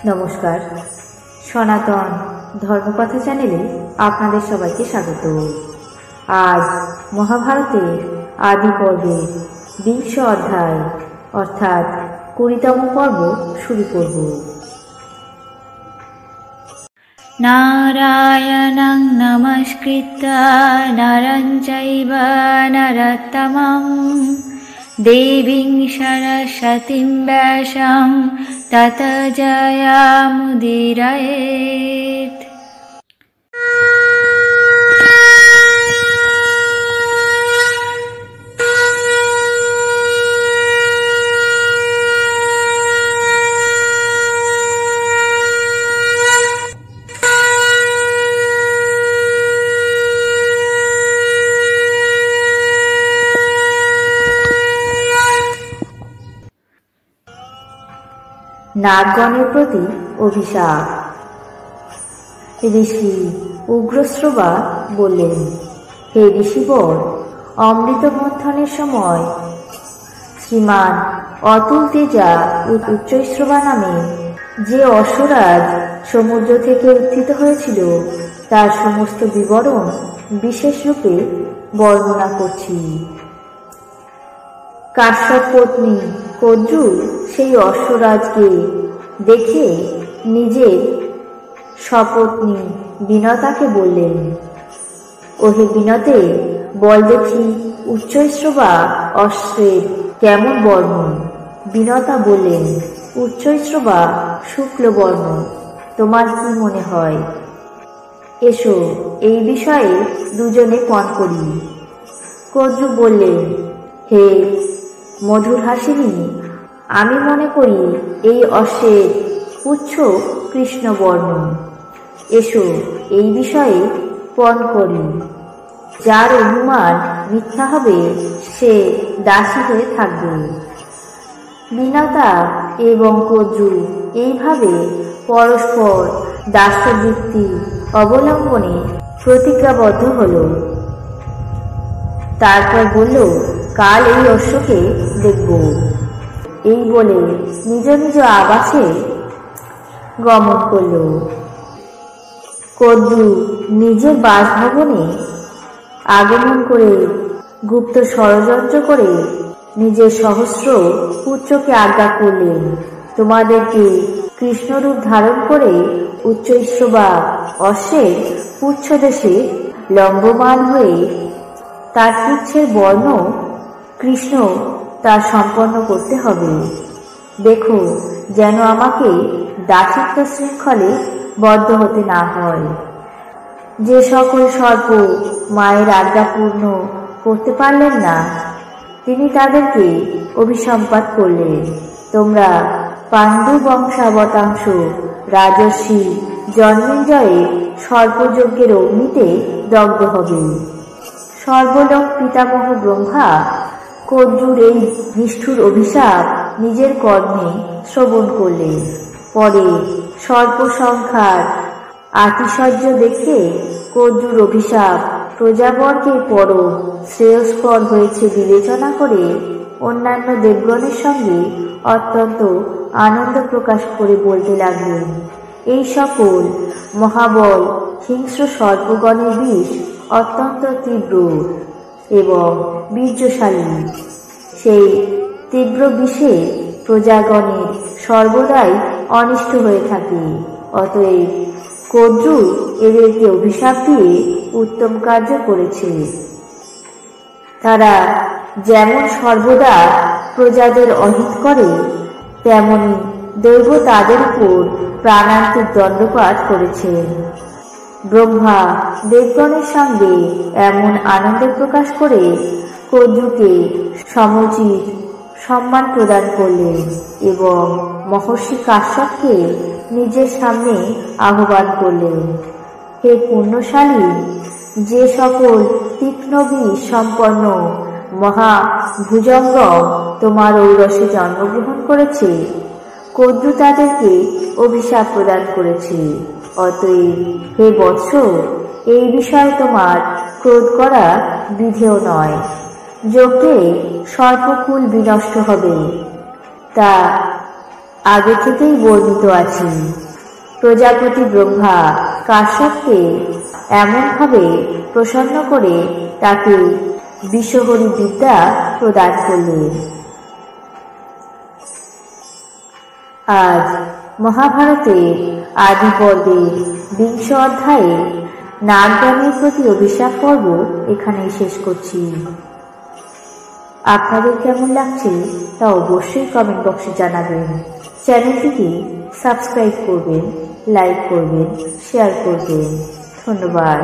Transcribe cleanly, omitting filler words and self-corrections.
নমস্কার, সনাতন ধর্মকথা চ্যানেলে আপনাদের সবাইকে স্বাগত। আজ মহাভারতের আদি পর্বের 20 অধ্যায় অর্থাৎ 20তম পর্ব শুরু করব। নারায়ণং নমস্কৃত্য নরং চৈব নরোত্তমং দেবীং সরস্বতীং ব্যাসং ততো জয়মুদীরয়েৎ। নাগগণের প্রতি অভিশাপ। ঋষি উগ্রশ্রবা বললেন, হে ঋষিবর, অমৃত মন্থনের সময় শ্রীমান অতুল তেজা উচ্চৈশ্রবা নামে যে অশ্বরাজ সমুদ্র থেকে উত্থিত হয়েছিল তার সমস্ত বিবরণ বিশেষ রূপে বর্ণনা করছি। কাশ্যপ পত্নী কদ্রু সেই অশ্বরাজকে দেখে নিজের সপত্নী বিনতাকে বললেন, ওহে বিনতে, বল দেখি উচ্চৈশ্রবা অশ্বের কেমন বর্ণ? বিনতা বললেন, উচ্চৈশ্রবা শুক্ল বর্ণ, তোমার কি মনে হয়? এসো এই বিষয়ে দুজনে পণ করি। কদ্রু বললেন, হে মধুর হাসিনী, আমি মনে করি এই অশ্বের পুচ্ছ কৃষ্ণবর্ণ। এসো এই বিষয়ে পণ করি। যার অনুমান মিথ্যা হবে সে দাসী হয়ে থাকবে। বিনতা এবং কদ্রু এইভাবে পরস্পর দাসবৃত্তি অবলম্বনে প্রতিজ্ঞাবদ্ধ হল। তারপর বলল, কাল এই অশ্বকে দেখব। এই বলে নিজ নিজ আবাসে গমন করল। কদ্রু নিজের বাসভবনে আগমন করে গুপ্ত ষড়যন্ত্র করে নিজের সহস্র পুত্রকে আজ্ঞা করলেন, তোমাদেরকে কৃষ্ণরূপ ধারণ করে উচ্চৈশ্রবা অশ্বের পুচ্ছদেশে লম্বমান হয়ে তার পুচ্ছের বর্ণ কৃষ্ণ তা সম্পন্ন করতে হবে। দেখো যেন আমাকে দাসত্ব শৃঙ্খলে বদ্ধ হতে না হয়। যে সকল সর্প মায়ের আজ্ঞা পূর্ণ করতে পারলেন না, তিনি তাদেরকে অভিসম্পাত করলেন। তোমরা পাণ্ডু বংশাবতাংশ রাজর্ষি জন্মেঞ্জয়ের সর্পযজ্ঞের অগ্নিতে দগ্ধ হবে। সর্বলোক পিতামহ ব্রহ্মা কদ্রুর এই নিষ্ঠুর অভিশাপ নিজের কর্মে শ্রবণ করলেন। পরে সর্প সংখ্যার আতিশয্য দেখে কদ্রুর অভিশাপ প্রজাবর্গের পরম শ্রেয়স্কর হয়েছে বিবেচনা করে অন্যান্য দেবগণের সঙ্গে অত্যন্ত আনন্দ প্রকাশ করে বলতে লাগলেন, এই সকল মহাবল হিংস্র সর্পগণের বিষ অত্যন্ত তীব্র এবং বীর্যশালী। সেই তীব্র বিষে প্রজাগণের সর্বদাই অনিষ্ট হয়ে থাকে। অতএব কদ্রু এদেরকে অভিশাপ দিয়ে উত্তম কার্য করেছে। তারা যেমন সর্বদা প্রজাদের অহিত করে, তেমনি দৈব তাদের উপর প্রাণান্তিক দণ্ডপাত করেছে। ব্রহ্মা দেবগণের সঙ্গে এমন আনন্দ প্রকাশ করে কদ্রুকে সমুচিত সম্মান প্রদান করলেন এবং মহর্ষি কাশ্যপকে নিজের সামনে আহ্বান করলেন। হে পুণ্যশালী, যে সকল তীক্ষ্ণ বিষ সম্পন্ন মহাভুজঙ্গ তোমার ঔরসে জন্মগ্রহণ করেছে, কদ্রু তাদেরকে অভিশাপ প্রদান করেছে। অতএব হে বৎস, এই বিষয়ে তোমার ক্রোধ করা বিধেয় নয়। যজ্ঞে সর্পকুল বিনষ্ট হবে, তা আগে থেকেই বর্ণিত আছে। প্রজাপতি ব্রহ্মা কাশ্যপকে এমনভাবে প্রসন্ন করে তাকে বিষহরি বিদ্যা প্রদান করলেন। আজ মহাভারতের আদি পর্বের 20 অধ্যায়ে নাগদানের প্রতি অভিশাপ পর্ব এখানেই শেষ করছি। আপনাদের কেমন লাগছে তা অবশ্যই কমেন্ট বক্সে জানাবেন। চ্যানেলটিকে সাবস্ক্রাইব করবেন, লাইক করবেন, শেয়ার করবেন। ধন্যবাদ।